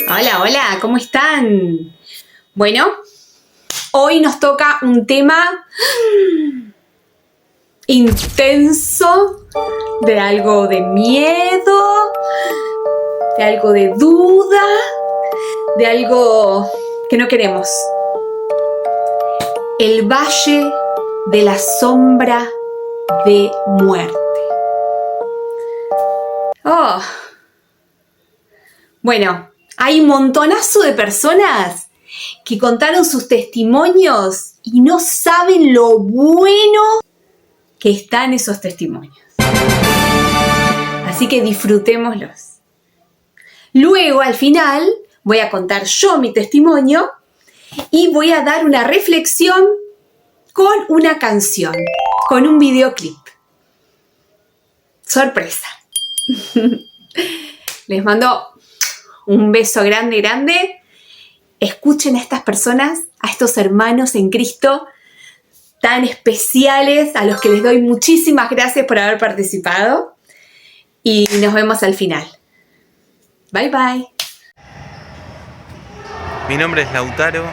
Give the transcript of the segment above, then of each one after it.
Hola, hola, ¿cómo están? Bueno, hoy nos toca un tema intenso, de algo de miedo, de algo de duda, de algo que no queremos. El valle de la sombra de muerte. Oh. Bueno, hay un montonazo de personas que contaron sus testimonios y no saben lo bueno que están esos testimonios. Así que disfrutémoslos. Luego, al final, voy a contar yo mi testimonio y voy a dar una reflexión con una canción, con un videoclip. Sorpresa. Les mando un beso grande, grande. Escuchen a estas personas, a estos hermanos en Cristo tan especiales, a los que les doy muchísimas gracias por haber participado. Y nos vemos al final. Bye, bye. Mi nombre es Lautaro.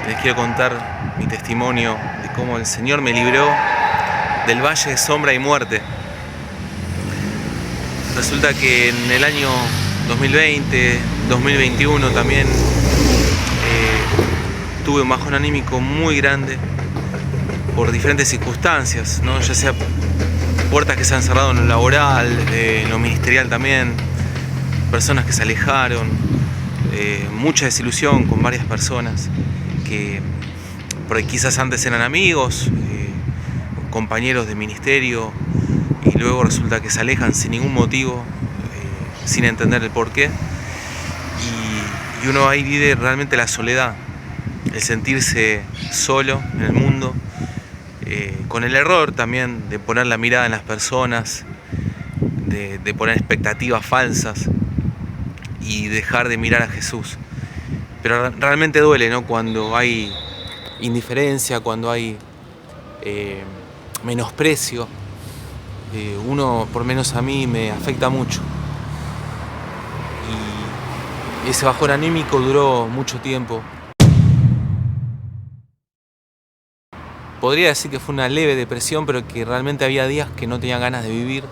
Les quiero contar mi testimonio de cómo el Señor me libró del valle de sombra y muerte. Resulta que en el año 2020, 2021 también tuve un bajón anímico muy grande por diferentes circunstancias, ¿no? Ya sea puertas que se han cerrado en lo laboral, en lo ministerial también, personas que se alejaron, mucha desilusión con varias personas que por ahí quizás antes eran amigos, compañeros de ministerio, y luego resulta que se alejan sin ningún motivo, sin entender el porqué, y uno ahí vive realmente la soledad, el sentirse solo en el mundo, con el error también de poner la mirada en las personas, de poner expectativas falsas y dejar de mirar a Jesús. Pero realmente duele, ¿no? Cuando hay indiferencia, cuando hay menosprecio. Uno, por menos a mí, me afecta mucho. Y ese bajón anímico duró mucho tiempo. Podría decir que fue una leve depresión, pero que realmente había días que no tenía ganas de vivir.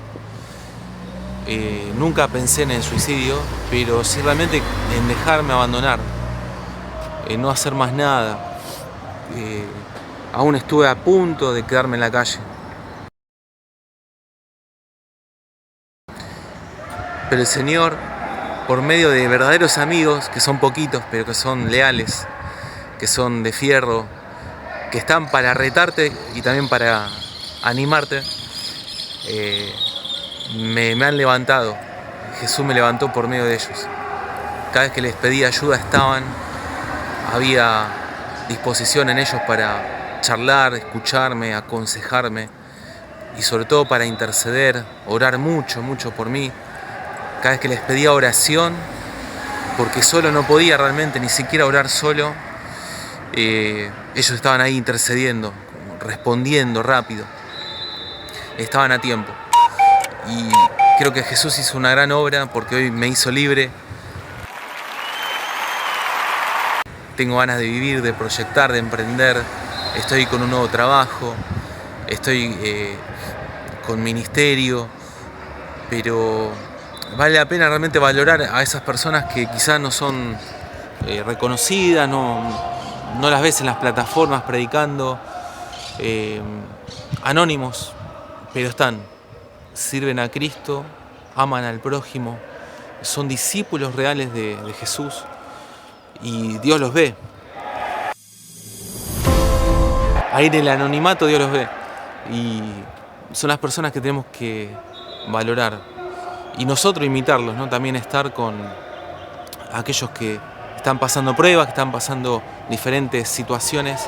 Nunca pensé en el suicidio, pero sí realmente en dejarme abandonar, en no hacer más nada. Aún estuve a punto de quedarme en la calle. Pero el Señor, por medio de verdaderos amigos, que son poquitos, pero que son leales, que son de fierro, que están para retarte y también para animarte, me han levantado. Jesús me levantó por medio de ellos. Cada vez que les pedí ayuda había disposición en ellos para charlar, escucharme, aconsejarme y sobre todo para interceder, orar mucho, mucho por mí. Cada vez que les pedía oración, porque solo no podía realmente ni siquiera orar solo, ellos estaban ahí intercediendo, respondiendo rápido, estaban a tiempo. Y creo que Jesús hizo una gran obra porque hoy me hizo libre. Tengo ganas de vivir, de proyectar, de emprender. Estoy con un nuevo trabajo, estoy con ministerio, pero vale la pena realmente valorar a esas personas que quizás no son reconocidas, no las ves en las plataformas predicando, anónimos, pero sirven a Cristo, aman al prójimo, son discípulos reales de Jesús y Dios los ve. Ahí en el anonimato Dios los ve y son las personas que tenemos que valorar y nosotros imitarlos, ¿no? También estar con aquellos que están pasando pruebas, que están pasando diferentes situaciones,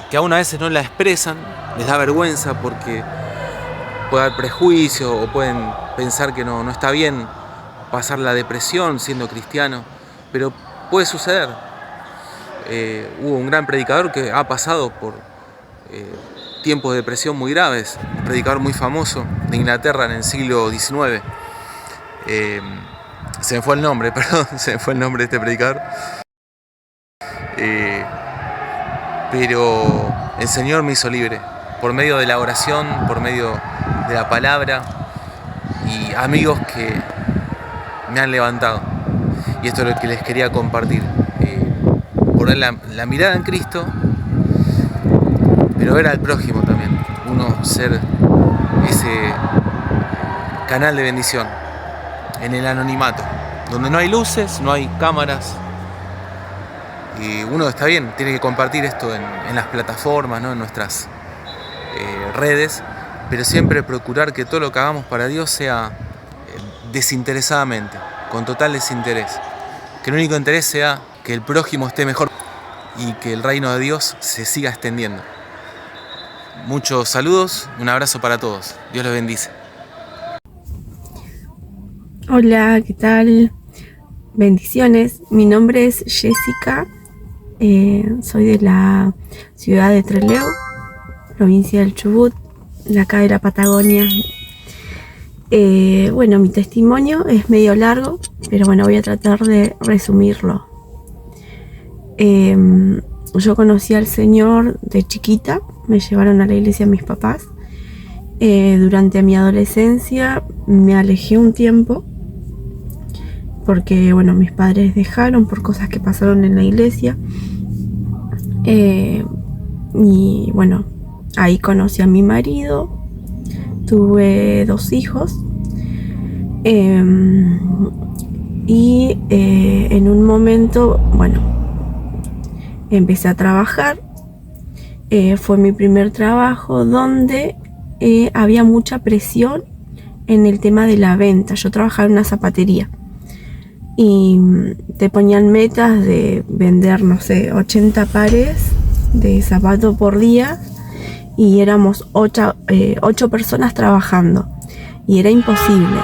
que aún a veces no la expresan, les da vergüenza porque puede haber prejuicio o pueden pensar que no está bien pasar la depresión siendo cristiano, pero puede suceder. Hubo un gran predicador que ha pasado por tiempos de depresión muy graves, un predicador muy famoso de Inglaterra en el siglo XIX. Se me fue el nombre, perdón, se me fue el nombre de este predicador. Pero el Señor me hizo libre, por medio de la oración, por medio de la palabra y amigos que me han levantado. Y esto es lo que les quería compartir. Poner la mirada en Cristo, pero ver al prójimo también. Uno ser ese canal de bendición en el anonimato, donde no hay luces, no hay cámaras. Y uno está bien, tiene que compartir esto en las plataformas, ¿no? En nuestras redes, pero siempre procurar que todo lo que hagamos para Dios sea desinteresadamente, con total desinterés. Que el único interés sea que el prójimo esté mejor y que el reino de Dios se siga extendiendo. Muchos saludos, un abrazo para todos. Dios los bendice. Hola, ¿qué tal? Bendiciones. Mi nombre es Jessica. Soy de la ciudad de Trelew, provincia del Chubut, de acá de la Patagonia. Bueno, mi testimonio es medio largo, pero bueno, voy a tratar de resumirlo. Yo conocí al Señor de chiquita, me llevaron a la iglesia mis papás. Durante mi adolescencia me alejé un tiempo, porque bueno, mis padres dejaron por cosas que pasaron en la iglesia. Y bueno, ahí conocí a mi marido, tuve 2 hijos. Y en un momento, bueno, empecé a trabajar. Fue mi primer trabajo donde había mucha presión en el tema de la venta. Yo trabajaba en una zapatería y te ponían metas de vender, no sé, 80 pares de zapatos por día, y éramos 8 personas trabajando y era imposible.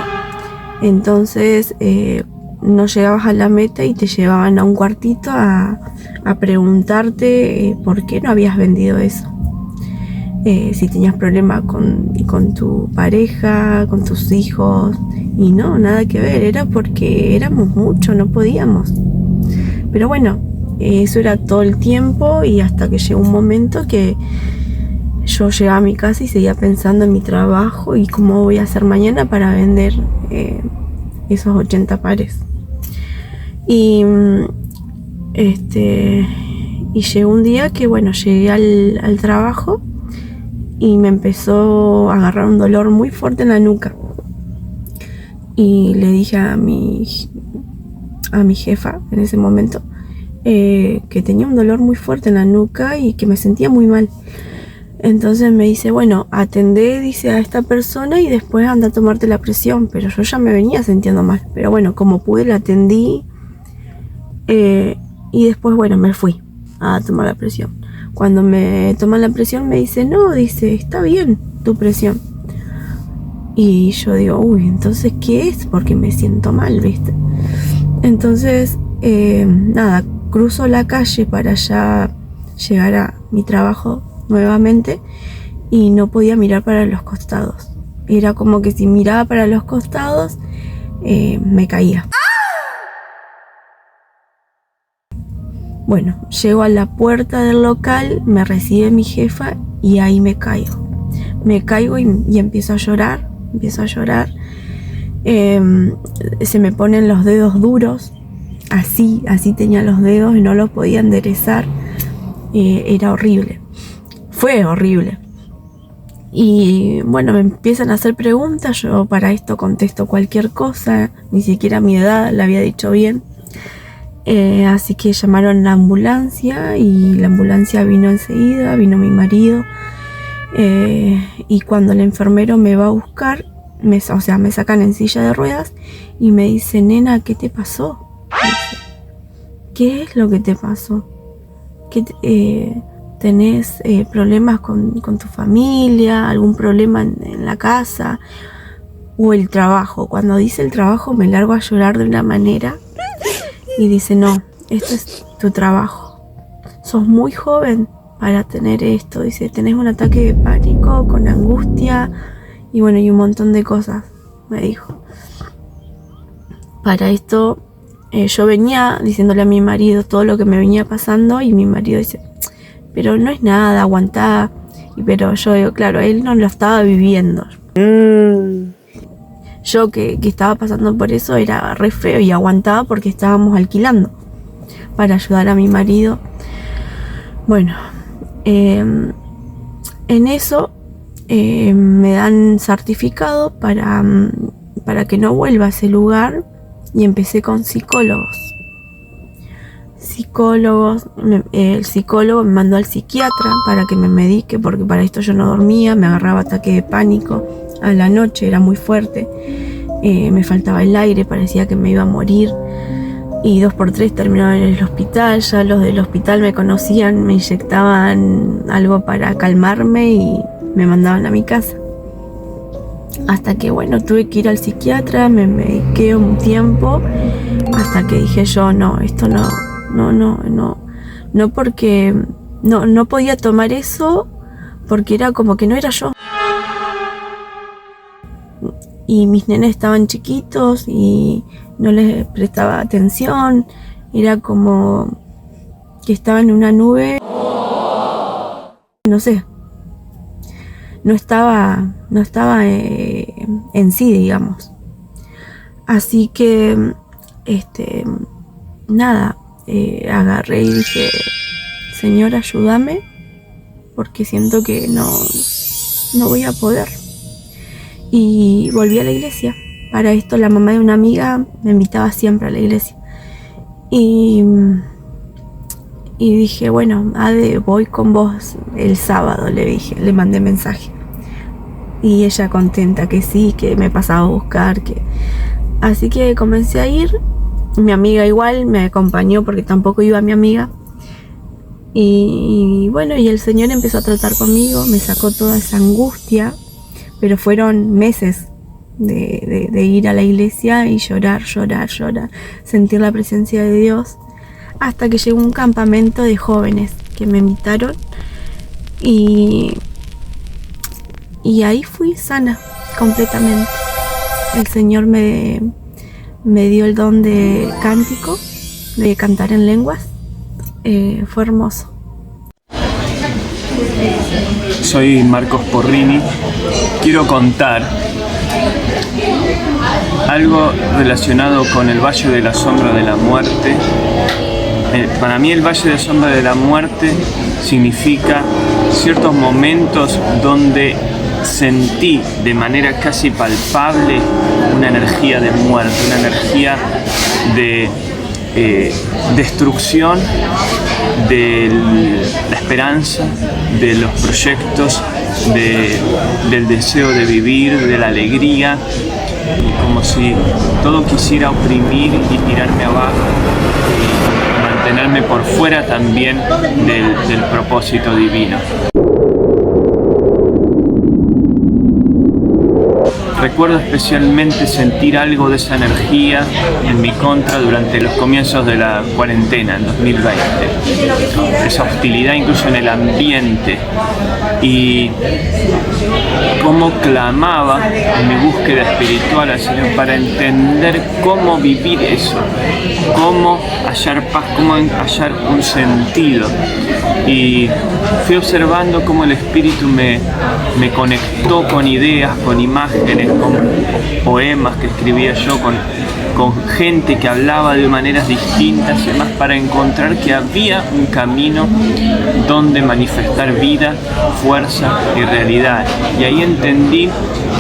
Entonces no llegabas a la meta y te llevaban a un cuartito a preguntarte por qué no habías vendido eso. Si tenías problemas con tu pareja, con tus hijos, y no, nada que ver, era porque éramos muchos, no podíamos. Pero bueno, eso era todo el tiempo, y hasta que llegó un momento que yo llegaba a mi casa y seguía pensando en mi trabajo y cómo voy a hacer mañana para vender esos 80 pares. Y llegó un día que bueno, llegué al trabajo y me empezó a agarrar un dolor muy fuerte en la nuca. Y le dije a mi jefa en ese momento que tenía un dolor muy fuerte en la nuca y que me sentía muy mal. Entonces me dice, bueno, atendé, dice, a esta persona y después anda a tomarte la presión. Pero yo ya me venía sintiendo mal. Pero bueno, como pude la atendí y después, bueno, me fui a tomar la presión. Cuando me toman la presión me dice, no, dice, está bien tu presión. Y yo digo, uy, entonces, ¿qué es? Porque me siento mal, ¿viste? Entonces, nada, cruzo la calle para ya llegar a mi trabajo nuevamente y no podía mirar para los costados. Era como que si miraba para los costados, me caía. Bueno, llego a la puerta del local, me recibe mi jefa y ahí me caigo. Me caigo y empiezo a llorar. Se me ponen los dedos duros, así tenía los dedos y no los podía enderezar. Era horrible, fue horrible. Y bueno, me empiezan a hacer preguntas, yo para esto contesto cualquier cosa, ni siquiera mi edad la había dicho bien. Así que llamaron la ambulancia y la ambulancia vino enseguida, vino mi marido. Y cuando el enfermero me va a buscar, me sacan en silla de ruedas y me dice, nena, ¿qué te pasó? Dice, ¿qué es lo que te pasó? ¿Tenés problemas con tu familia? ¿Algún problema en la casa? ¿O el trabajo? Cuando dice el trabajo me largo a llorar de una manera y dice, no, esto es tu trabajo. Sos muy joven para tener esto. Dice, tenés un ataque de pánico, con angustia y bueno, y un montón de cosas, me dijo. Para esto yo venía diciéndole a mi marido todo lo que me venía pasando y mi marido dice, pero no es nada, aguantá. Pero yo digo, claro, él no lo estaba viviendo. Yo que estaba pasando por eso era re feo y aguantaba porque estábamos alquilando para ayudar a mi marido. Bueno, en eso me dan certificado para que no vuelva a ese lugar y empecé con psicólogos. El psicólogo me mandó al psiquiatra para que me medique, porque para esto yo no dormía, me agarraba ataque de pánico a la noche, era muy fuerte, me faltaba el aire, parecía que me iba a morir y 2x3 terminaba en el hospital. Ya los del hospital me conocían, me inyectaban algo para calmarme y me mandaban a mi casa. Hasta que bueno, tuve que ir al psiquiatra, me mediqué un tiempo hasta que dije yo, no, esto no, porque no podía tomar eso porque era como que no era yo. Y mis nenes estaban chiquitos y no les prestaba atención, era como que estaba en una nube, no sé, no estaba en sí, digamos. Así que nada, agarré y dije, Señor, ayúdame, porque siento que no voy a poder. Y volví a la iglesia. Para esto la mamá de una amiga me invitaba siempre a la iglesia. Y dije, bueno, Ade, voy con vos el sábado, le dije, le mandé mensaje. Y ella contenta que sí, que me pasaba a buscar, así que comencé a ir. Mi amiga igual me acompañó porque tampoco iba mi amiga. Y bueno, y el Señor empezó a tratar conmigo, me sacó toda esa angustia, pero fueron meses de ir a la iglesia y llorar, sentir la presencia de Dios, hasta que llegó un campamento de jóvenes que me invitaron y ahí fui sana completamente. El Señor me dio el don de cántico, de cantar en lenguas. Fue hermoso. Soy Marcos Porrini. Quiero contar algo relacionado con el Valle de la Sombra de la Muerte. Para mí el Valle de la Sombra de la Muerte significa ciertos momentos donde sentí de manera casi palpable una energía de muerte, una energía de destrucción de la esperanza, de los proyectos, del deseo de vivir, de la alegría, como si todo quisiera oprimir y tirarme abajo y mantenerme por fuera también del propósito divino. Recuerdo especialmente sentir algo de esa energía en mi contra durante los comienzos de la cuarentena en 2020. Esa hostilidad incluso en el ambiente y cómo clamaba en mi búsqueda espiritual al Señor para entender cómo vivir eso, cómo hallar paz, cómo hallar un sentido. Y fui observando cómo el Espíritu me conectó con ideas, con imágenes, con poemas que escribía yo, con gente que hablaba de maneras distintas y demás, para encontrar que había un camino donde manifestar vida, fuerza y realidad. Y ahí entendí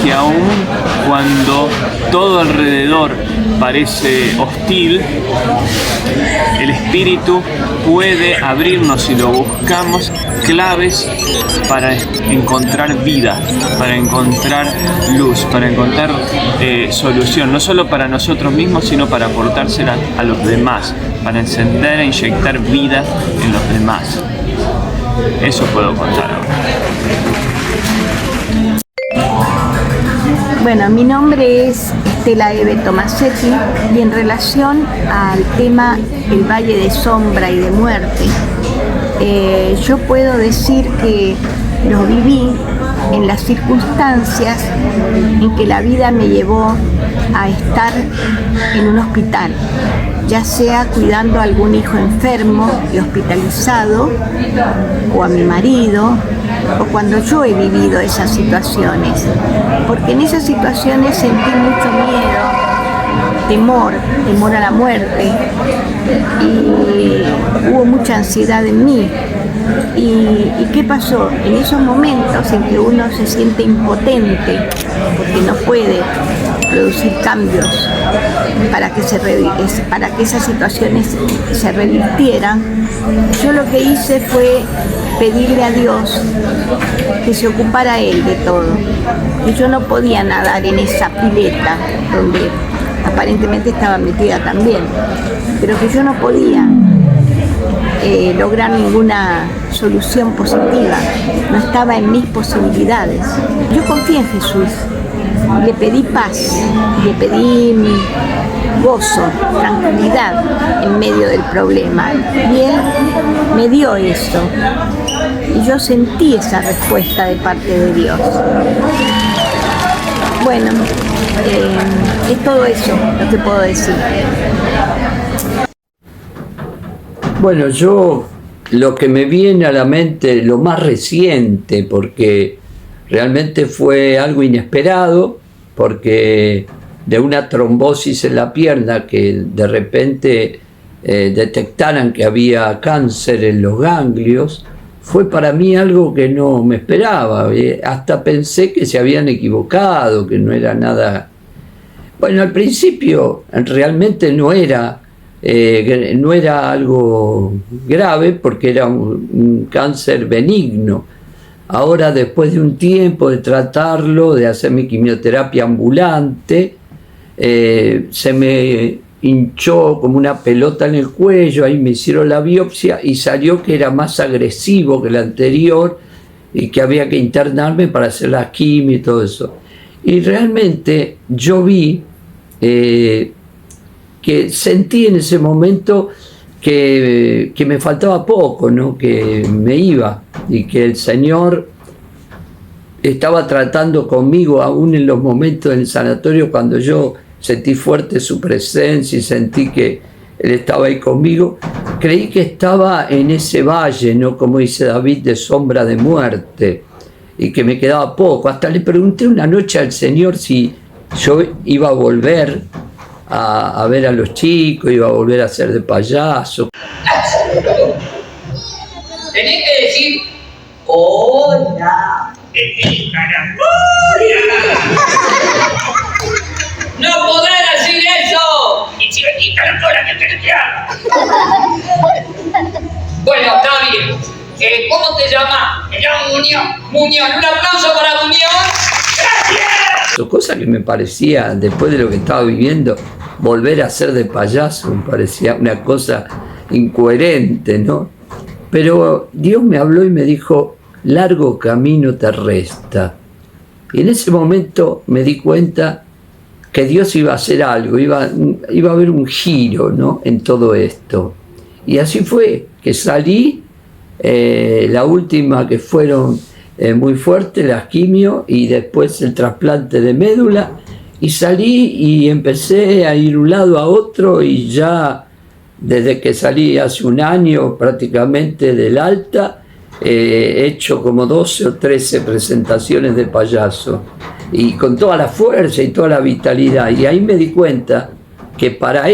que aun cuando todo alrededor parece hostil, el Espíritu puede abrirnos, si lo buscamos, claves para encontrar vida, para encontrar luz, para encontrar solución, no solo para nosotros mismos, sino para aportársela a los demás, para encender e inyectar vida en los demás. Eso puedo contar ahora. Bueno, mi nombre es Estela Eve Tomasetti y en relación al tema el Valle de Sombra y de Muerte, yo puedo decir que lo viví en las circunstancias en que la vida me llevó a estar en un hospital, ya sea cuidando a algún hijo enfermo y hospitalizado, o a mi marido, o cuando yo he vivido esas situaciones, porque en esas situaciones sentí mucho miedo, temor a la muerte, y hubo mucha ansiedad en mí. ¿Y qué pasó? En esos momentos en que uno se siente impotente, porque no puede producir cambios para que esas situaciones se revirtieran, yo lo que hice fue pedirle a Dios que se ocupara Él de todo. Y yo no podía nadar en esa pileta donde aparentemente estaba metida también, pero que yo no podía lograr ninguna solución positiva, no estaba en mis posibilidades. Yo confié en Jesús, le pedí paz, le pedí gozo, tranquilidad en medio del problema, y Él me dio eso, y yo sentí esa respuesta de parte de Dios. Bueno, es todo eso lo que puedo decir. Bueno, yo lo que me viene a la mente, lo más reciente, porque realmente fue algo inesperado, porque de una trombosis en la pierna que de repente detectaran que había cáncer en los ganglios, fue para mí algo que no me esperaba. Hasta pensé que se habían equivocado, que no era nada. Bueno, al principio realmente no era algo grave, porque era un cáncer benigno. Ahora, después de un tiempo de tratarlo, de hacer mi quimioterapia ambulante, se me hinchó como una pelota en el cuello, ahí me hicieron la biopsia y salió que era más agresivo que el anterior y que había que internarme para hacer la quimio y todo eso. Y realmente yo vi que sentí en ese momento que me faltaba poco, ¿no? Que me iba, y que el Señor estaba tratando conmigo aún en los momentos del sanatorio, cuando yo sentí fuerte su presencia y sentí que Él estaba ahí conmigo. Creí que estaba en ese valle, ¿no? Como dice David, de sombra de muerte, y que me quedaba poco. Hasta le pregunté una noche al Señor si yo iba a volver a ver a los chicos, iba a volver a ser de payaso. Tenés que decir, hola, no podés decir eso. Y si venís a la cola, ¿qué querés que haga? Bueno, está bien. ¿Cómo te llamas? Me llamo Muñoz. Un aplauso para Muñoz. ¡Gracias! Cosa que me parecía, después de lo que estaba viviendo, volver a ser de payaso, me parecía una cosa incoherente, ¿no? Pero Dios me habló y me dijo, largo camino te resta. Y en ese momento me di cuenta que Dios iba a hacer algo, iba a haber un giro, ¿no? En todo esto. Y así fue, que salí, la última que fueron muy fuertes, las quimio, y después el trasplante de médula, y salí y empecé a ir de un lado a otro, y ya desde que salí hace un año prácticamente del alta, he hecho como 12 o 13 presentaciones de payaso, y con toda la fuerza y toda la vitalidad, y ahí me di cuenta que para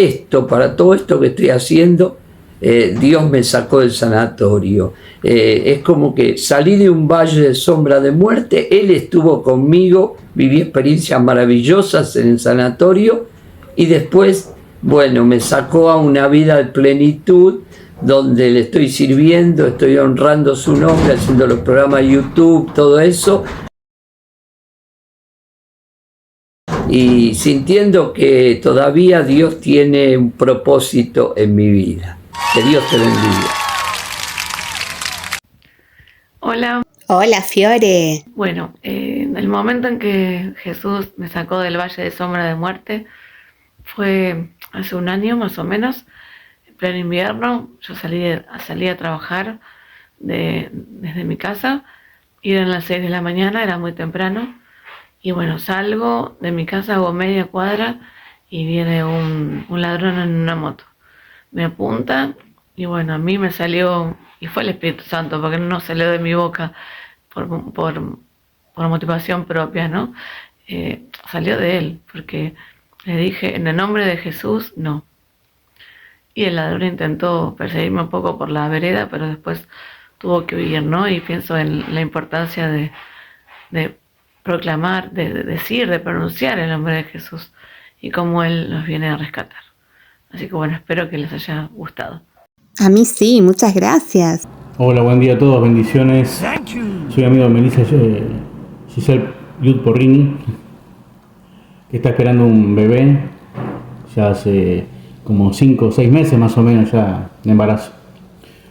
todo esto que estoy haciendo, Dios me sacó del sanatorio. Es como que salí de un valle de sombra de muerte, Él estuvo conmigo, viví experiencias maravillosas en el sanatorio, y después, bueno, me sacó a una vida de plenitud, donde le estoy sirviendo, estoy honrando su nombre, haciendo los programas de YouTube, todo eso, y sintiendo que todavía Dios tiene un propósito en mi vida. Que Dios te bendiga. Hola. Hola, Fiore. Bueno, en el momento en que Jesús me sacó del valle de sombra de muerte, fue hace un año más o menos, en pleno invierno. Yo salí a trabajar desde mi casa, y eran las 6 de la mañana, era muy temprano, Y bueno, salgo de mi casa, hago media cuadra y viene un ladrón en una moto. Me apunta y bueno, a mí me salió, y fue el Espíritu Santo, porque no salió de mi boca por motivación propia, ¿no? Salió de él, porque le dije, en el nombre de Jesús, no. Y el ladrón intentó perseguirme un poco por la vereda, pero después tuvo que huir, ¿no? Y pienso en la importancia de proclamar, de decir, de pronunciar el nombre de Jesús y cómo Él nos viene a rescatar. Así que bueno, espero que les haya gustado. A mí sí, muchas gracias. Hola, buen día a todos, bendiciones. Soy amigo de Melissa Giselle Yud Porrini, que está esperando un bebé ya hace como 5 o 6 meses más o menos ya de embarazo.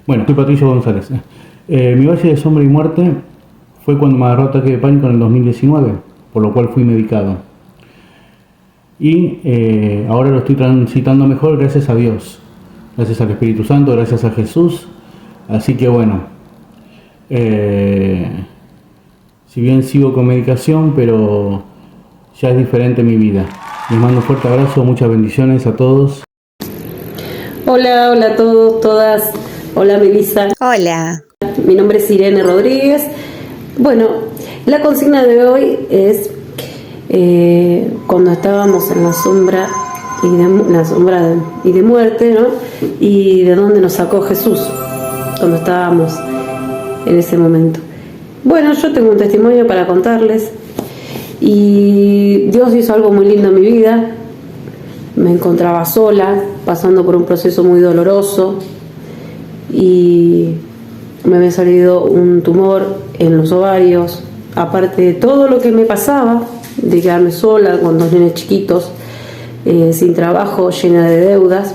Bueno, soy Patricio González. Mi valle de sombra y muerte fue cuando me agarró ataque de pánico en el 2019, por lo cual fui medicado. Y ahora lo estoy transitando mejor gracias a Dios, gracias al Espíritu Santo, gracias a Jesús. Así que bueno, si bien sigo con medicación, pero ya es diferente mi vida. Les mando un fuerte abrazo, muchas bendiciones a todos. Hola a todos, todas. Hola Melissa. Hola. Mi nombre es Irene Rodríguez. Bueno, la consigna de hoy es cuando estábamos en la sombra y de muerte, ¿no? Y de dónde nos sacó Jesús cuando estábamos en ese momento. Bueno, yo tengo un testimonio para contarles y Dios hizo algo muy lindo en mi vida. Me encontraba sola, pasando por un proceso muy doloroso y me había salido un tumor en los ovarios. Aparte de todo lo que me pasaba, de quedarme sola con 2 nenes chiquitos, sin trabajo, llena de deudas,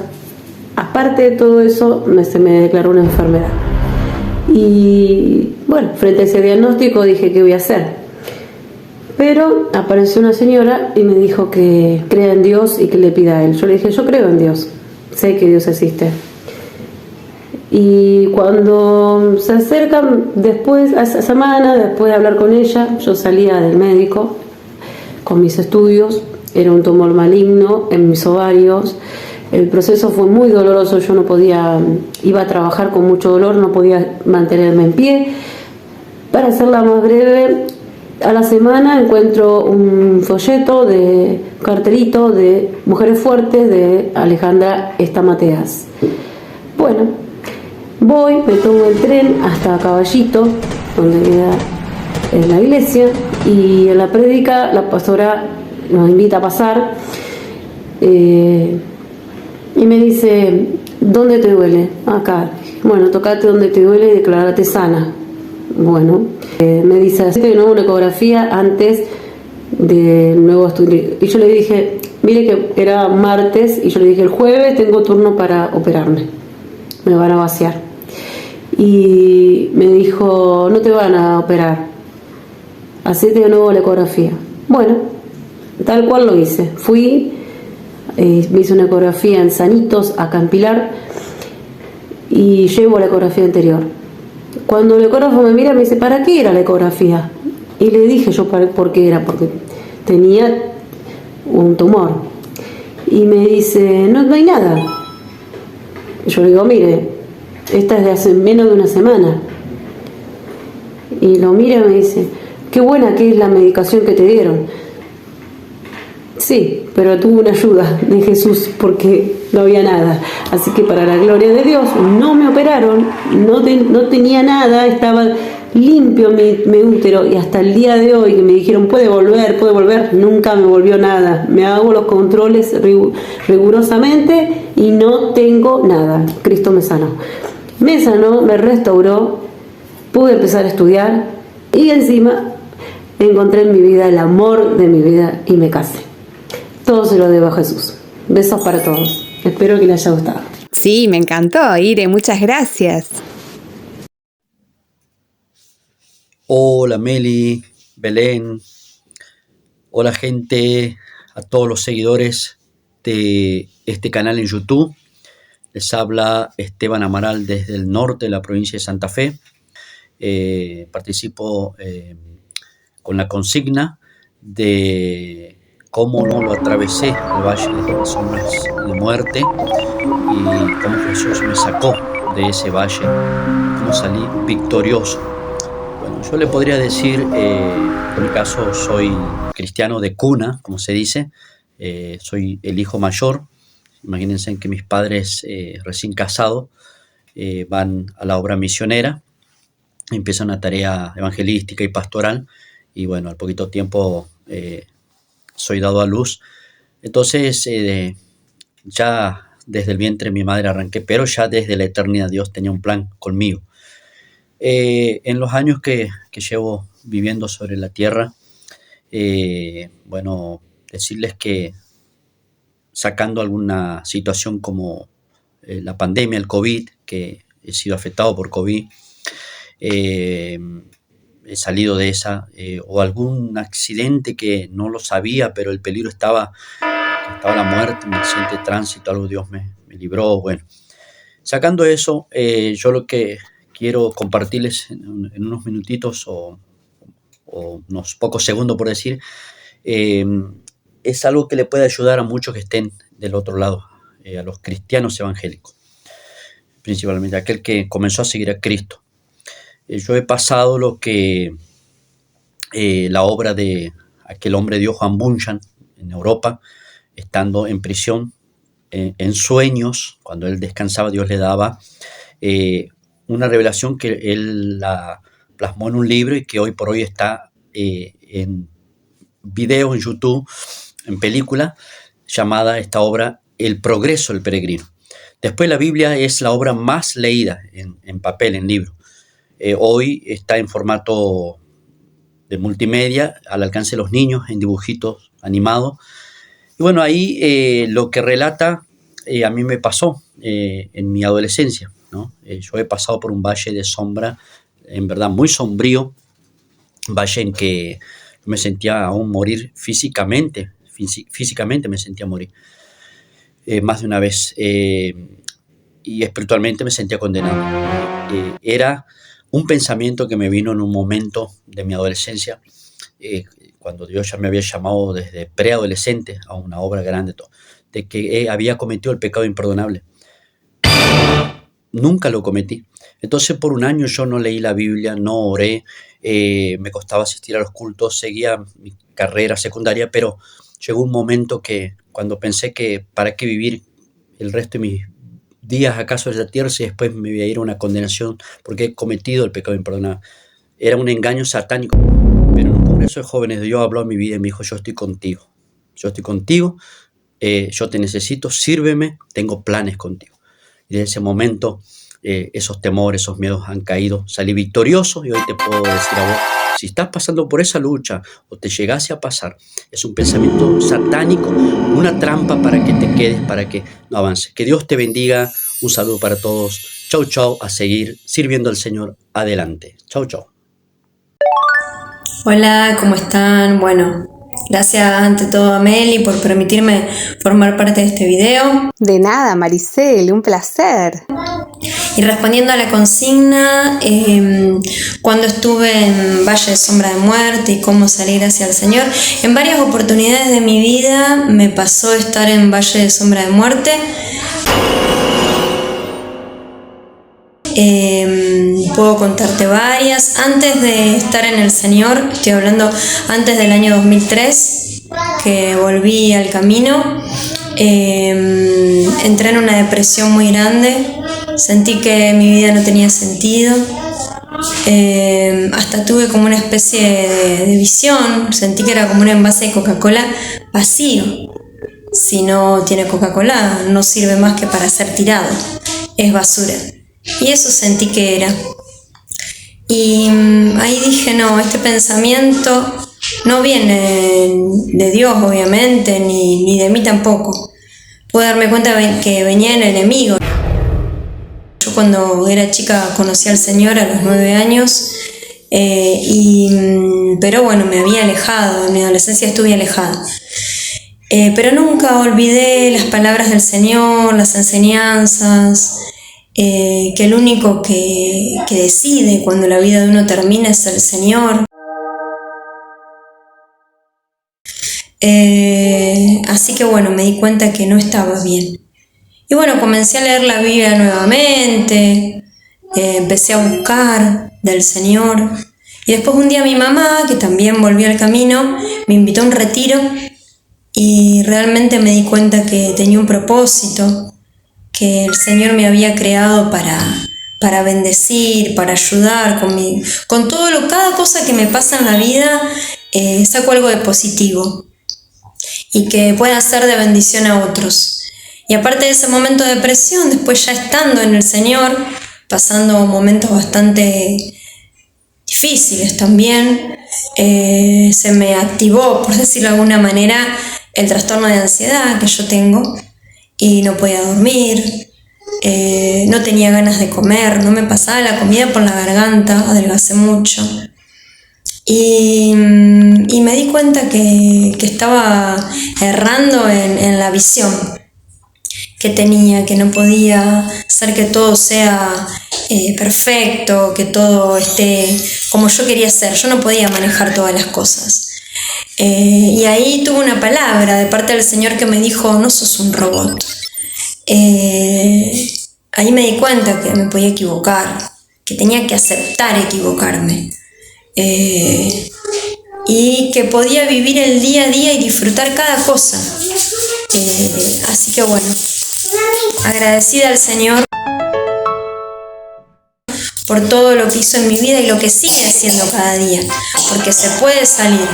aparte de todo eso se me declaró una enfermedad. Y bueno, frente a ese diagnóstico dije, ¿qué voy a hacer? Pero apareció una señora y me dijo que crea en Dios y que le pida a Él. Yo le dije, yo creo en Dios, sé que Dios existe. Y cuando se acercan después, a esa semana, después de hablar con ella, yo salía del médico con mis estudios, era un tumor maligno en mis ovarios. El proceso fue muy doloroso, yo no podía, iba a trabajar con mucho dolor, no podía mantenerme en pie. Para hacerla más breve, a la semana encuentro un folleto de cartelito de Mujeres Fuertes de Alejandra Estamateas. Bueno, voy, me tomo el tren hasta Caballito, donde queda la iglesia, y en la prédica la pastora nos invita a pasar y me dice, ¿dónde te duele? Acá. Bueno, tocate donde te duele y declarate sana. Bueno, me dice, hacete de nuevo una ecografía antes del nuevo estudio. Y yo le dije, mire que era martes, y yo le dije, el jueves tengo turno para operarme, me van a vaciar. Y me dijo, no te van a operar, hacete de nuevo la ecografía. Bueno, tal cual lo hice. Fui, me hice una ecografía en Sanitos, acá en Pilar, y llevo la ecografía anterior. Cuando el ecógrafo me mira, me dice, ¿para qué era la ecografía? Y le dije yo por qué era, porque tenía un tumor. Y me dice, no hay nada. Yo le digo, mire, esta es de hace menos de una semana. Y lo mira y me dice, qué buena que es la medicación que te dieron. Sí, pero tuvo una ayuda de Jesús porque no había nada. Así que para la gloria de Dios no me operaron, no tenía nada, estaba limpio mi útero, y hasta el día de hoy que me dijeron puede volver, nunca me volvió nada. Me hago los controles rigurosamente y no tengo nada. Cristo me sanó. Me sanó, me restauró, pude empezar a estudiar y encima encontré en mi vida el amor de mi vida y me casé. Todo se lo debo a Jesús. Besos para todos. Espero que les haya gustado. Sí, me encantó, Ire, muchas gracias. Hola Meli, Belén, hola gente, a todos los seguidores de este canal en YouTube. Les habla Esteban Amaral desde el norte de la provincia de Santa Fe. Participo con la consigna de cómo no lo atravesé el valle de sombras de muerte y cómo Jesús me sacó de ese valle, cómo salí victorioso. Bueno, yo le podría decir, en mi caso soy cristiano de cuna, como se dice, soy el hijo mayor. Imagínense que mis padres recién casados van a la obra misionera, empiezan una tarea evangelística y pastoral y bueno, al poquito tiempo soy dado a luz. Entonces ya desde el vientre de mi madre arranqué, pero ya desde la eternidad Dios tenía un plan conmigo. En los años que llevo viviendo sobre la tierra, bueno, decirles que sacando alguna situación como la pandemia, el COVID, que he sido afectado por COVID, he salido de esa, o algún accidente que no lo sabía, pero el peligro estaba la muerte, un accidente de tránsito, algo Dios me libró. Bueno, sacando eso, yo lo que quiero compartirles en unos minutitos o unos pocos segundos por decir, es algo que le puede ayudar a muchos que estén del otro lado, a los cristianos evangélicos, principalmente aquel que comenzó a seguir a Cristo. Yo he pasado lo que la obra de aquel hombre Dios, Juan Bunyan, en Europa, estando en prisión, en sueños, cuando él descansaba, Dios le daba una revelación que él la plasmó en un libro y que hoy por hoy está en video en YouTube, en película, llamada esta obra El progreso del peregrino. Después la Biblia es la obra más leída en papel, en libro. Hoy está en formato de multimedia, al alcance de los niños, en dibujitos animados. Y bueno, ahí lo que relata a mí me pasó en mi adolescencia, ¿no? Yo he pasado por un valle de sombra, en verdad muy sombrío, un valle en que me sentía aún morir físicamente me sentía morir más de una vez, y espiritualmente me sentía condenado. Era un pensamiento que me vino en un momento de mi adolescencia, cuando Dios ya me había llamado desde preadolescente a una obra grande, de que había cometido el pecado imperdonable. Nunca lo cometí. Entonces por un año yo no leí la Biblia, no oré, me costaba asistir a los cultos, seguía mi carrera secundaria, pero llegó un momento que cuando pensé que para qué vivir el resto de mis días acaso en la tierra si después me voy a ir a una condenación porque he cometido el pecado imperdonable. Era un engaño satánico. Pero en un congreso de jóvenes Dios habló a mi vida y me dijo: yo estoy contigo, yo te necesito, sírveme, tengo planes contigo. Y desde ese momento esos temores, esos miedos han caído, salí victorioso y hoy te puedo decir a vos, si estás pasando por esa lucha o te llegase a pasar, es un pensamiento satánico, una trampa para que te quedes, para que no avances. Que Dios te bendiga, un saludo para todos, chau chau, a seguir sirviendo al Señor, adelante, chau chau. Hola, ¿cómo están? Bueno, gracias ante todo a Meli por permitirme formar parte de este video. De nada, Maricel, un placer. Y respondiendo a la consigna, cuando estuve en Valle de Sombra de Muerte y cómo salir hacia el Señor, en varias oportunidades de mi vida me pasó estar en Valle de Sombra de Muerte. Puedo contarte varias. Antes de estar en el Señor, estoy hablando antes del año 2003, que volví al camino, entré en una depresión muy grande, sentí que mi vida no tenía sentido, hasta tuve como una especie de visión, sentí que era como un envase de Coca-Cola vacío. Si no tiene Coca-Cola, no sirve más que para ser tirado, es basura. Y eso sentí que era. Y ahí dije, no, este pensamiento no viene de Dios, obviamente, ni de mí tampoco. Pude darme cuenta que venía el enemigo. Yo cuando era chica conocí al Señor a los 9 años, pero bueno, me había alejado, en mi adolescencia estuve alejada. Pero nunca olvidé las palabras del Señor, las enseñanzas, que el único que decide cuando la vida de uno termina es el Señor. Así que bueno, me di cuenta que no estaba bien. Y bueno, comencé a leer la Biblia nuevamente, empecé a buscar del Señor. Y después un día mi mamá, que también volvió al camino, me invitó a un retiro y realmente me di cuenta que tenía un propósito, que el Señor me había creado para bendecir, para ayudar con todo cada cosa que me pasa en la vida, saco algo de positivo y que pueda ser de bendición a otros. Y aparte de ese momento de depresión, después ya estando en el Señor, pasando momentos bastante difíciles también, se me activó, por decirlo de alguna manera, el trastorno de ansiedad que yo tengo y no podía dormir, no tenía ganas de comer, no me pasaba la comida por la garganta, adelgacé mucho. Y me di cuenta que estaba errando en la visión que tenía, que no podía hacer que todo sea perfecto, que todo esté como yo quería ser. Yo no podía manejar todas las cosas. Y ahí tuve una palabra de parte del Señor que me dijo: no sos un robot. Ahí me di cuenta que me podía equivocar, que tenía que aceptar equivocarme. Y que podía vivir el día a día y disfrutar cada cosa. Así que bueno, agradecida al Señor por todo lo que hizo en mi vida y lo que sigue haciendo cada día, porque se puede salir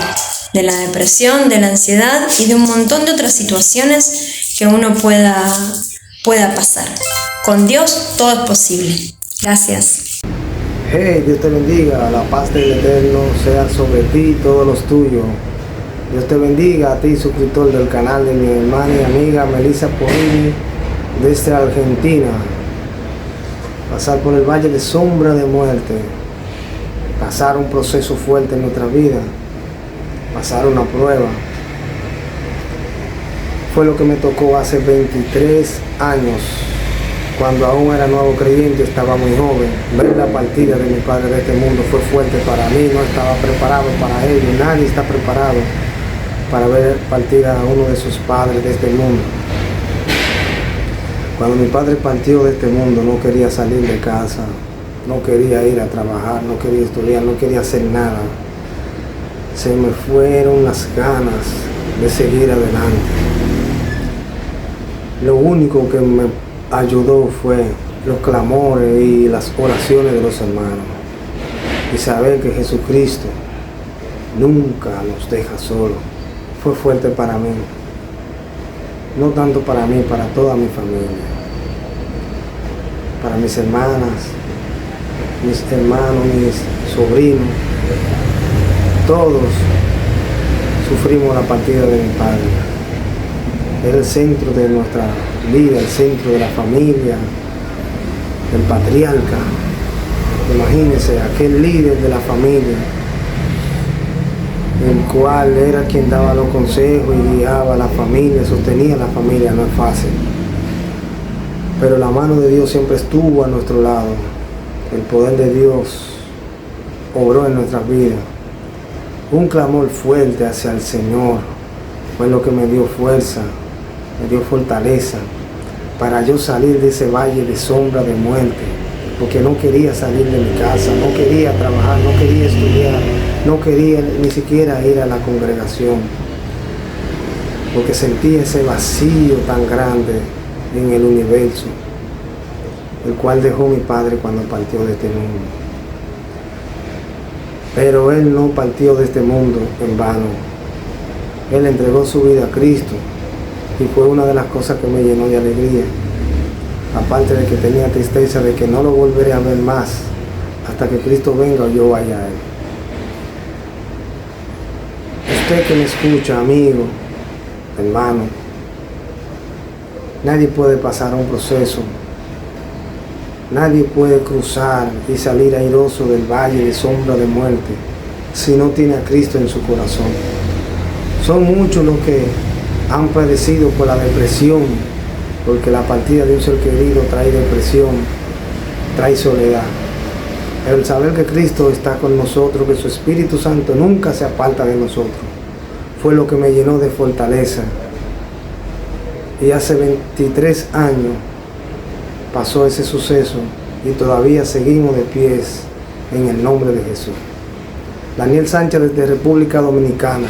de la depresión, de la ansiedad y de un montón de otras situaciones que uno pueda pasar. Con Dios todo es posible. Gracias. Hey, Dios te bendiga, la paz del Eterno sea sobre ti y todos los tuyos. Dios te bendiga a ti, suscriptor del canal de mi hermana y amiga Melissa Porini desde Argentina. Pasar por el valle de sombra de muerte, pasar un proceso fuerte en nuestra vida, pasar una prueba, fue lo que me tocó hace 23 años. Cuando aún era nuevo creyente, estaba muy joven. Ver la partida de mi padre de este mundo fue fuerte para mí, no estaba preparado para ello. Nadie está preparado para ver partir a uno de sus padres de este mundo. Cuando mi padre partió de este mundo, no quería salir de casa, no quería ir a trabajar, no quería estudiar, no quería hacer nada. Se me fueron las ganas de seguir adelante. Lo único que me ayudó fue los clamores y las oraciones de los hermanos y saber que Jesucristo nunca nos deja solos. Fue fuerte para mí, no tanto para mí, para toda mi familia, para mis hermanas, mis hermanos, mis sobrinos. Todos sufrimos la partida de mi padre. Era el centro de nuestra vida, el centro de la familia, el patriarca. Imagínense, aquel líder de la familia, el cual era quien daba los consejos y guiaba a la familia, sostenía a la familia. No es fácil, pero la mano de Dios siempre estuvo a nuestro lado. El poder de Dios obró en nuestras vidas. Un clamor fuerte hacia el Señor fue lo que me dio fuerza, me dio fortaleza para yo salir de ese valle de sombra de muerte, porque no quería salir de mi casa, no quería trabajar, no quería estudiar, no quería ni siquiera ir a la congregación, porque sentía ese vacío tan grande en el universo, el cual dejó mi padre cuando partió de este mundo. Pero Él no partió de este mundo en vano. Él entregó su vida a Cristo y fue una de las cosas que me llenó de alegría. Aparte de que tenía tristeza de que no lo volveré a ver más hasta que Cristo venga o yo vaya a Él. Usted que me escucha, amigo, hermano, nadie puede pasar un proceso. Nadie puede cruzar y salir airoso del valle de sombra de muerte si no tiene a Cristo en su corazón. Son muchos los que han padecido por la depresión, porque la partida de un ser querido trae depresión, trae soledad. Pero el saber que Cristo está con nosotros, que su Espíritu Santo nunca se aparta de nosotros, fue lo que me llenó de fortaleza. Y hace 23 años pasó ese suceso y todavía seguimos de pies en el nombre de Jesús. Daniel Sánchez desde República Dominicana.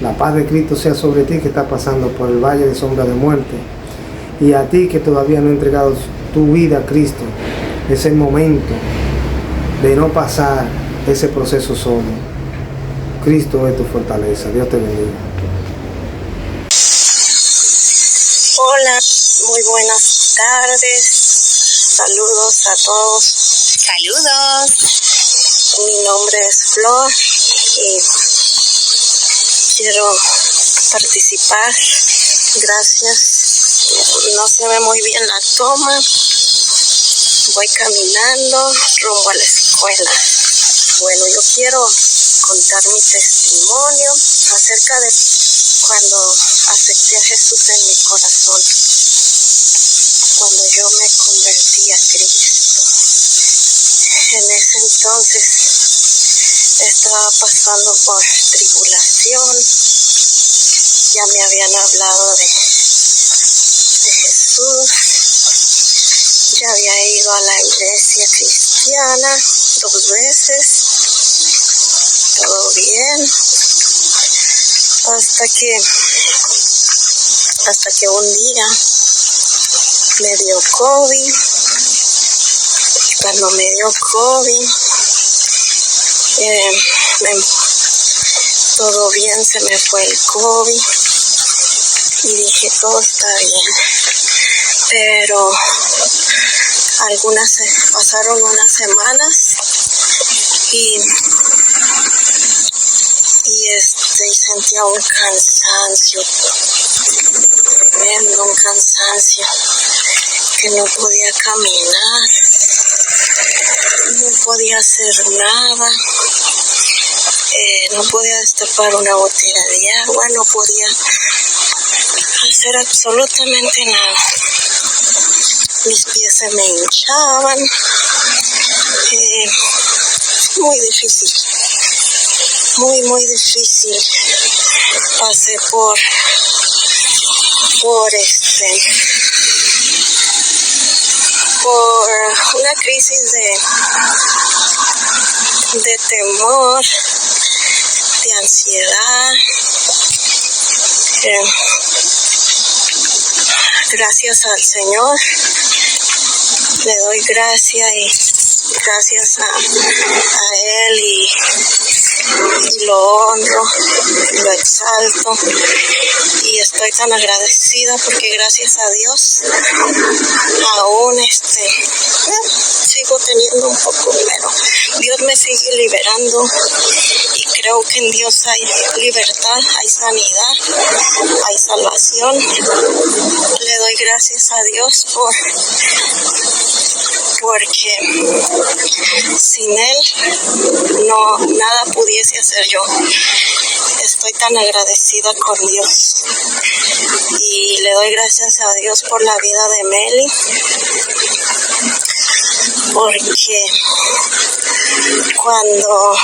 La paz de Cristo sea sobre ti que estás pasando por el valle de sombra de muerte. Y a ti que todavía no has entregado tu vida a Cristo, es el momento de no pasar ese proceso solo. Cristo es tu fortaleza. Dios te bendiga. Hola, muy buenas tardes. Saludos a todos. Saludos. Mi nombre es Flor y quiero participar. Gracias. No se ve muy bien la toma. Voy caminando rumbo a la escuela. Bueno, yo quiero contar mi testimonio acerca de cuando acepté a Jesús en mi corazón. Cuando yo me convertí a Cristo. En ese entonces estaba pasando por tribulación. Ya me habían hablado de Jesús. Ya había ido a la iglesia cristiana 2 veces. Todo bien. Hasta que un día me dio COVID. Cuando me dio COVID, todo bien, se me fue el COVID y dije todo está bien, pero pasaron unas semanas y sentía un cansancio tremendo, un cansancio que no podía caminar, no podía hacer nada, no podía destapar una botella de agua, no podía hacer absolutamente nada. Mis pies se me hinchaban, muy difícil, muy difícil. Pasé por una crisis de temor, de ansiedad. Gracias al Señor, le doy gracias a Él y lo honro, lo exalto y estoy tan agradecida porque gracias a Dios aún sigo teniendo un poco, pero Dios me sigue liberando y creo que en Dios hay libertad, hay sanidad, hay salvación. Le doy gracias a Dios porque sin Él nada pudiese hacer yo. Estoy tan agradecida con Dios y le doy gracias a Dios por la vida de Meli, porque cuando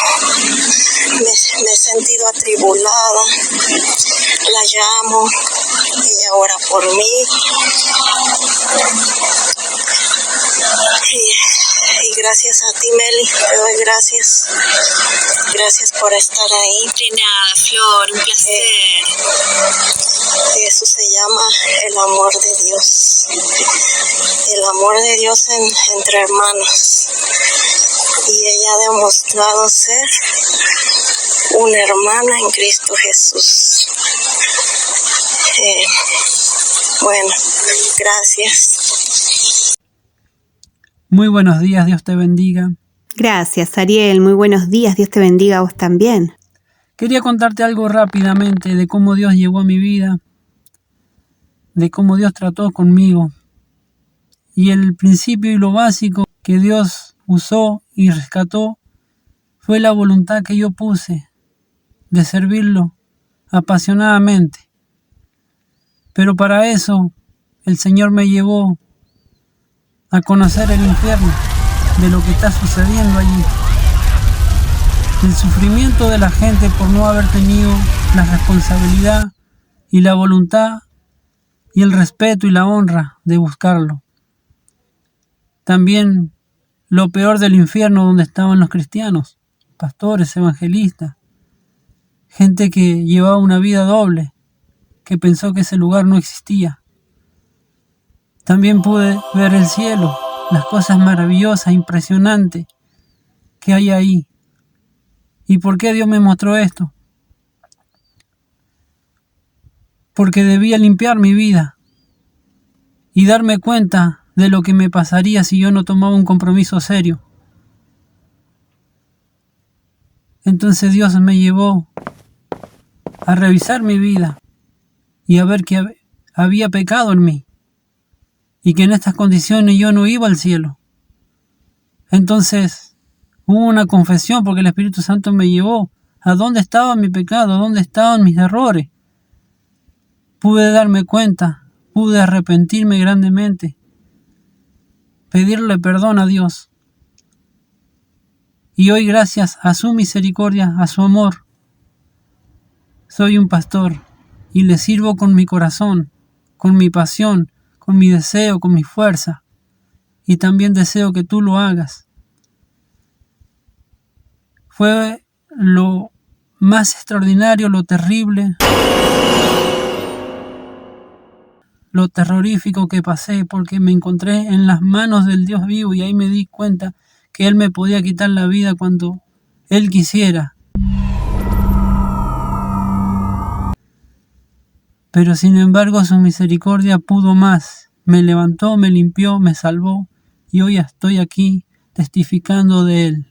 me he sentido atribulada, la llamo, ella ora por mí y gracias a ti, Meli, te doy gracias por estar ahí. De nada, Flor, un placer. Eso se llama el amor de Dios entre hermanos, y ella ha demostrado ser una hermana en Cristo Jesús. Bueno, gracias. Muy buenos días, Dios te bendiga. Gracias, Ariel. Muy buenos días. Dios te bendiga a vos también. Quería contarte algo rápidamente de cómo Dios llegó a mi vida, de cómo Dios trató conmigo. Y el principio y lo básico que Dios usó y rescató fue la voluntad que yo puse de servirlo apasionadamente. Pero para eso el Señor me llevó a conocer el infierno de lo que está sucediendo allí. El sufrimiento de la gente por no haber tenido la responsabilidad y la voluntad y el respeto y la honra de buscarlo. También lo peor del infierno donde estaban los cristianos, pastores, evangelistas, gente que llevaba una vida doble, que pensó que ese lugar no existía. También pude ver el cielo, las cosas maravillosas, impresionantes que hay ahí. ¿Y por qué Dios me mostró esto? Porque debía limpiar mi vida y darme cuenta de lo que me pasaría si yo no tomaba un compromiso serio. Entonces Dios me llevó a revisar mi vida y a ver que había pecado en mí y que en estas condiciones yo no iba al cielo. Entonces hubo una confesión porque el Espíritu Santo me llevó a dónde estaba mi pecado, a dónde estaban mis errores. Pude darme cuenta, pude arrepentirme grandemente, pedirle perdón a Dios. Y hoy, gracias a su misericordia, a su amor, soy un pastor y le sirvo con mi corazón, con mi pasión, con mi deseo, con mi fuerza. Y también deseo que tú lo hagas. Fue lo más extraordinario, lo terrible, lo terrorífico que pasé, porque me encontré en las manos del Dios vivo y ahí me di cuenta que Él me podía quitar la vida cuando Él quisiera. Pero sin embargo su misericordia pudo más, me levantó, me limpió, me salvó y hoy estoy aquí testificando de Él.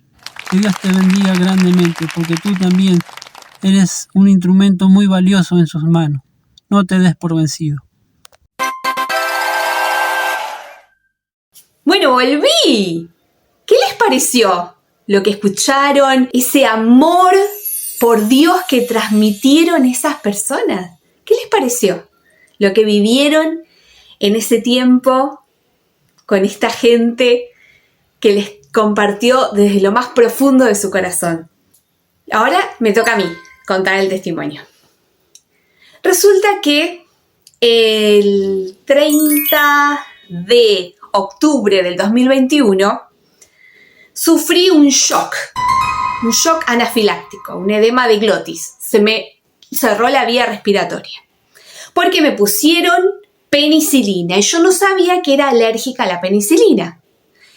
Que Dios te bendiga grandemente porque tú también eres un instrumento muy valioso en sus manos. No te des por vencido. Bueno, volví. ¿Qué les pareció lo que escucharon? Ese amor por Dios que transmitieron esas personas. ¿Qué les pareció lo que vivieron en ese tiempo con esta gente que les compartió desde lo más profundo de su corazón? Ahora me toca a mí contar el testimonio. Resulta que el 30 de octubre del 2021 sufrí un shock anafiláctico, un edema de glotis. Se me cerró la vía respiratoria porque me pusieron penicilina y yo no sabía que era alérgica a la penicilina.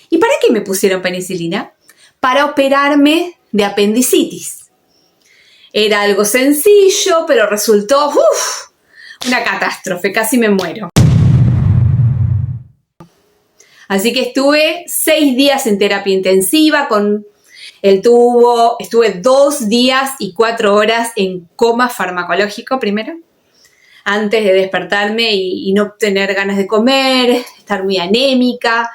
¿Y para qué me pusieron penicilina? Para operarme de apendicitis. Era algo sencillo, pero resultó una catástrofe, casi me muero. Así que estuve 6 días en terapia intensiva con el tubo, estuve 2 días y 4 horas en coma farmacológico primero, antes de despertarme y no tener ganas de comer, estar muy anémica,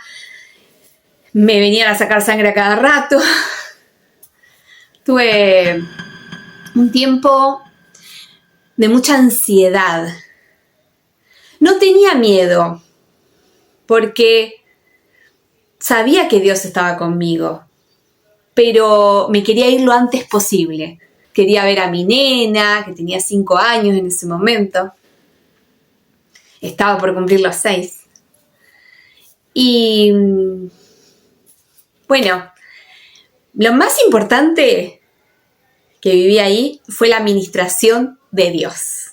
me venían a sacar sangre a cada rato. Tuve un tiempo de mucha ansiedad. No tenía miedo, porque sabía que Dios estaba conmigo, pero me quería ir lo antes posible. Quería ver a mi nena, que tenía 5 años en ese momento. Estaba por cumplir los 6. Y bueno, lo más importante que viví ahí fue la administración de Dios.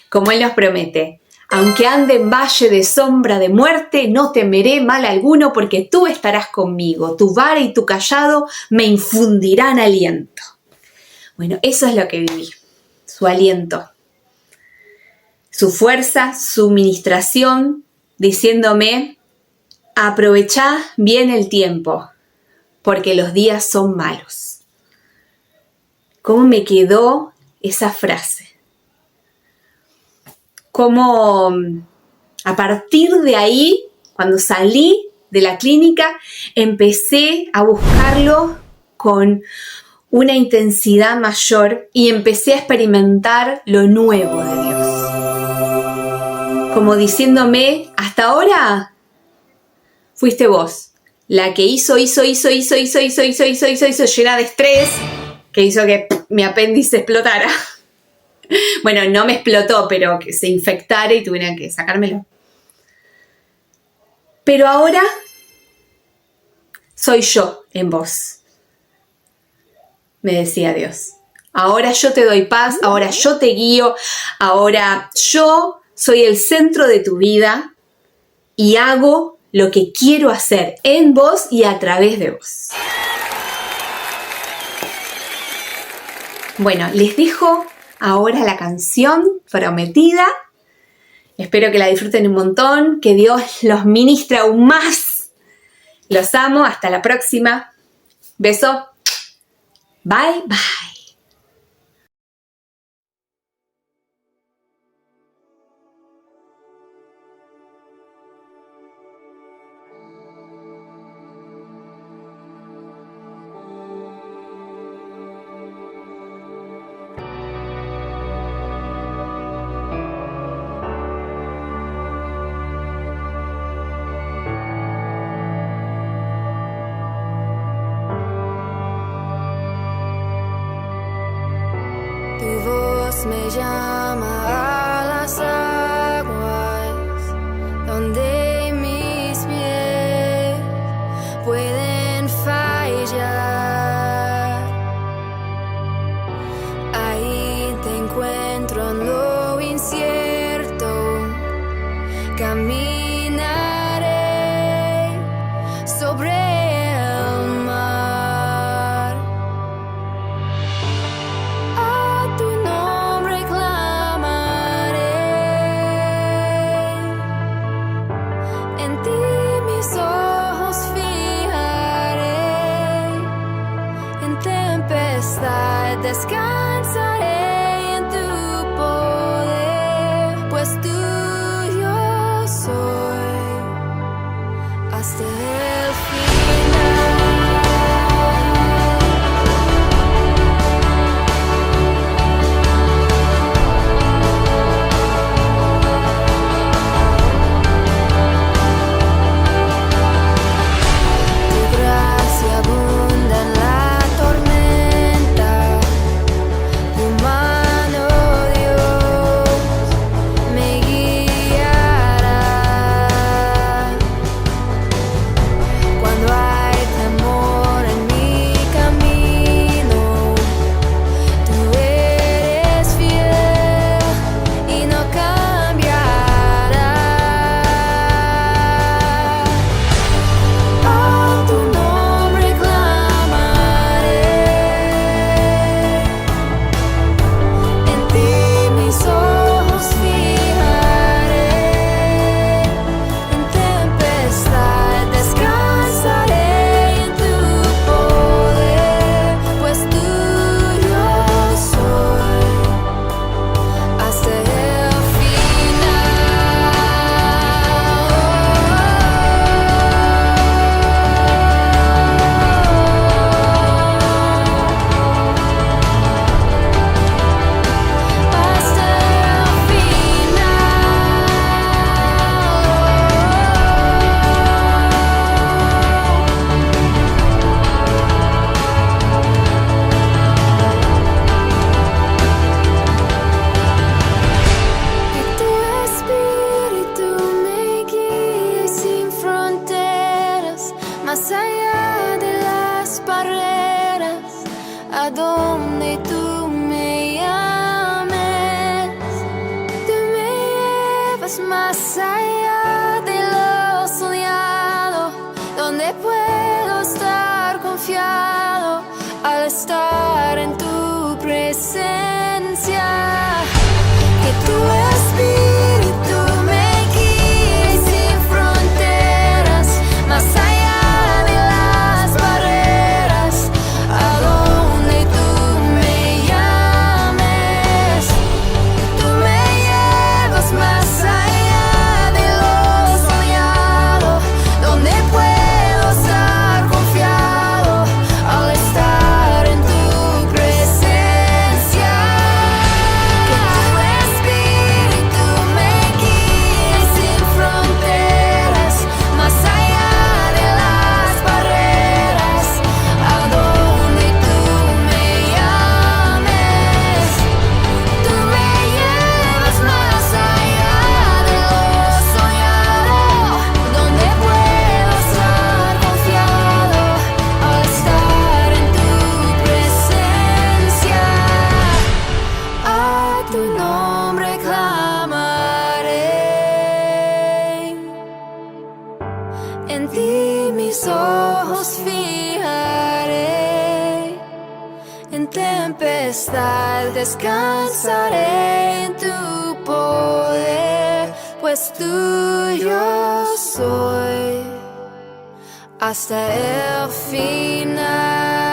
Como Él nos promete: aunque ande en valle de sombra de muerte, no temeré mal alguno, porque tú estarás conmigo. Tu vara y tu cayado me infundirán aliento. Bueno, eso es lo que viví. Su aliento, su fuerza, su ministración, diciéndome: aprovechá bien el tiempo, porque los días son malos. ¿Cómo me quedó esa frase? Cómo a partir de ahí, cuando salí de la clínica, empecé a buscarlo con una intensidad mayor y empecé a experimentar lo nuevo de Dios. Como diciéndome: hasta ahora fuiste vos la que hizo llena de estrés, que hizo que mi apéndice explotara. Bueno, no me explotó, pero que se infectara y tuvieran que sacármelo. Pero ahora soy yo en vos, me decía Dios. Ahora yo te doy paz, ahora yo te guío, ahora yo soy el centro de tu vida y hago lo que quiero hacer en vos y a través de vos. Bueno, les dejo ahora la canción prometida. Espero que la disfruten un montón, que Dios los ministre aún más. Los amo, hasta la próxima. Beso. Bye, bye. Me llama a las aguas donde mis pies pueden fallar. Ahí te encuentro en lo incierto, caminaré sobre el mar. A tu nombre en ti mis ojos fijaré, en tempestad descansaré en tu poder, pues tuyo soy hasta el final. Abunda en la tormenta, tu mano, Dios, me guiará. Cuando hay temor en mi camino, tú eres fiel y no cambiarás. A tu nombre en ti mis ojos fijaré, en tempestad descansaré en tu poder, pues tuyo soy hasta el más allá de las barreras, a donde tú me llames. Tú me llevas más allá de lo soñado, donde puedo estar confiado al estar en tu presencia. Que tu espíritu me guíe sin fronteras, más allá de las barreras, a donde tú me llames. Tú me llevas más allá de lo soñado, donde puedo estar confiado en ti mis ojos fijaré, en tempestad descansaré en tu poder, pues tuyo soy hasta el final.